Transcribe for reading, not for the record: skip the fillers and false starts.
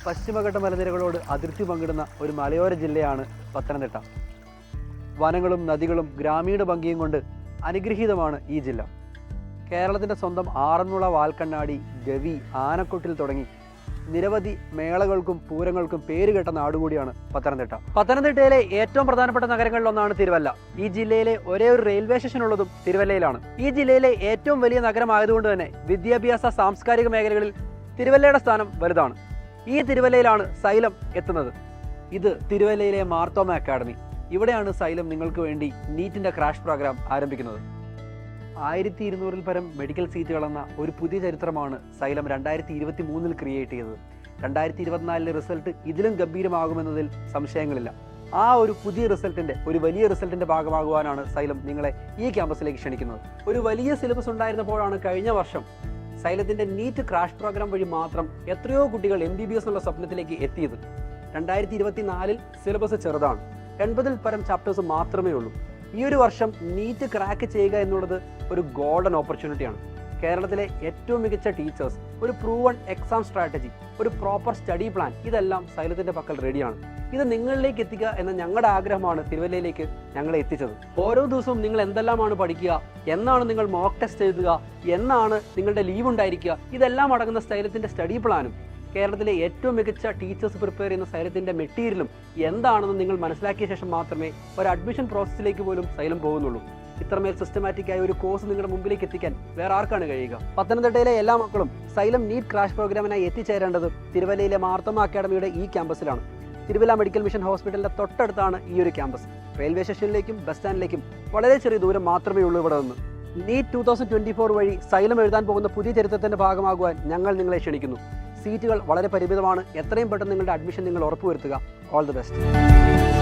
പശ്ചിമഘട്ട മലനിരകളോട് അതിർത്തി പങ്കിടുന്ന ഒരു മലയോര ജില്ലയാണ് പത്തനംതിട്ട. വനങ്ങളും നദികളും ഗ്രാമീണ ഭംഗിയും കൊണ്ട് അനുഗ്രഹീതമാണ് ഈ ജില്ല. കേരളത്തിൻ്റെ സ്വന്തം ആറന്മുള, വാൽക്കണ്ണാടി, ഗവി, ആനക്കൊട്ടിൽ തുടങ്ങി നിരവധി മേളകൾക്കും പൂരങ്ങൾക്കും പേരുകേട്ട നാടുകൂടിയാണ് പത്തനംതിട്ട. പത്തനംതിട്ടയിലെ ഏറ്റവും പ്രധാനപ്പെട്ട നഗരങ്ങളിലൊന്നാണ് തിരുവല്ല. ഈ ജില്ലയിലെ ഒരേ ഒരു റെയിൽവേ സ്റ്റേഷൻ ഉള്ളതും തിരുവല്ലയിലാണ്. ഈ ജില്ലയിലെ ഏറ്റവും വലിയ നഗരമായതുകൊണ്ട് തന്നെ വിദ്യാഭ്യാസ, സാംസ്കാരിക മേഖലകളിൽ തിരുവല്ലയുടെ സ്ഥാനം വലുതാണ്. ഈ തിരുവല്ലയിലാണ് സൈലം എത്തുന്നത്. ഇത് തിരുവല്ലയിലെ മാർത്തോമ അക്കാഡമി. ഇവിടെയാണ് സൈലം നിങ്ങൾക്ക് വേണ്ടി നീറ്റിൻ്റെ ക്രാഷ് പ്രോഗ്രാം ആരംഭിക്കുന്നത്. 1200-ൽ പരം മെഡിക്കൽ സീറ്റുകളെന്ന ഒരു പുതിയ ചരിത്രമാണ് സൈലം 2023-ൽ ക്രിയേറ്റ് ചെയ്തത്. 2024-ലെ റിസൾട്ട് ഇതിലും ഗംഭീരമാകുമെന്നതിൽ സംശയങ്ങളില്ല. ആ ഒരു പുതിയ റിസൾട്ടിൻ്റെ, ഒരു വലിയ റിസൾട്ടിൻ്റെ ഭാഗമാകുവാനാണ് സൈലം നിങ്ങളെ ഈ ക്യാമ്പസിലേക്ക് ക്ഷണിക്കുന്നത്. ഒരു വലിയ സിലബസ് ഉണ്ടായിരുന്നപ്പോഴാണ് കഴിഞ്ഞ വർഷം സൈലത്തിൻ്റെ നീറ്റ് ക്രാഷ് പ്രോഗ്രാം വഴി മാത്രം എത്രയോ കുട്ടികൾ MBBS എന്നുള്ള സ്വപ്നത്തിലേക്ക് എത്തിയത്. 2024-ൽ സിലബസ് ചെറുതാണ്, 80-ൽ പരം ചാപ്റ്റേഴ്സ് മാത്രമേ ഉള്ളൂ. ഈ ഒരു വർഷം നീറ്റ് ക്രാക്ക് ചെയ്യുക എന്നുള്ളത് ഒരു ഗോൾഡൻ ഓപ്പർച്യൂണിറ്റിയാണ്. കേരളത്തിലെ ഏറ്റവും മികച്ച ടീച്ചേഴ്സ്, ഒരു പ്രൂവൺ എക്സാം സ്ട്രാറ്റജി, ഒരു പ്രോപ്പർ സ്റ്റഡി പ്ലാൻ, ഇതെല്ലാം സൈലത്തിൻ്റെ പക്കൽ റെഡിയാണ്. ഇത് നിങ്ങളിലേക്ക് എത്തിക്കുക എന്ന ഞങ്ങളുടെ ആഗ്രഹമാണ് തിരുവല്ലയിലേക്ക് ഞങ്ങളെ എത്തിച്ചത്. ഓരോ ദിവസവും നിങ്ങൾ എന്തെല്ലാമാണ് പഠിക്കുക, എന്നാണ് നിങ്ങൾ മോക്ക് ടെസ്റ്റ് എഴുതുക, എന്നാണ് നിങ്ങളുടെ ലീവ് ഉണ്ടായിരിക്കുക, ഇതെല്ലാം അടങ്ങുന്ന സൈലത്തിൻ്റെ സ്റ്റഡി പ്ലാനും കേരളത്തിലെ ഏറ്റവും മികച്ച ടീച്ചേഴ്സ് പ്രിപ്പയർ ചെയ്യുന്ന സൈലത്തിൻ്റെ മെറ്റീരിയലും എന്താണെന്ന് നിങ്ങൾ മനസ്സിലാക്കിയ ശേഷം മാത്രമേ ഒരു അഡ്മിഷൻ പ്രോസസ്സിലേക്ക് പോലും സൈലം പോകുന്നുള്ളൂ. ഇത്രമേൽ സിസ്റ്റമാറ്റിക്കായ ഒരു കോഴ്സ് നിങ്ങളുടെ മുമ്പിലേക്ക് എത്തിക്കാൻ വേറെ ആർക്കാണ് കഴിയുക? പത്തനംതിട്ടയിലെ എല്ലാ മക്കളും സൈലം നീറ്റ് ക്രാഷ് പ്രോഗ്രാമിനായി എത്തിച്ചേരേണ്ടത് തിരുവല്ലയിലെ മാർത്തോമ അക്കാഡമിയുടെ ഈ ക്യാമ്പസിലാണ്. തിരുവല്ല മെഡിക്കൽ മിഷൻ ഹോസ്പിറ്റലിൻ്റെ തൊട്ടടുത്താണ് ഈ ഒരു ക്യാമ്പസ്. റെയിൽവേ സ്റ്റേഷനിലേക്കും ബസ് സ്റ്റാൻഡിലേക്കും വളരെ ചെറിയ ദൂരം മാത്രമേ ഉള്ളൂ ഇവിടെ നിന്ന്. നീറ്റ് 2024 വഴി സൈലം എഴുതാൻ പോകുന്ന പുതിയ ചരിത്രത്തിൻ്റെ ഭാഗമാകുവാൻ ഞങ്ങൾ നിങ്ങളെ ക്ഷണിക്കുന്നു. സീറ്റുകൾ വളരെ പരിമിതമാണ്. എത്രയും പെട്ടെന്ന് നിങ്ങളുടെ അഡ്മിഷൻ നിങ്ങൾ ഉറപ്പുവരുത്തുക. All the best.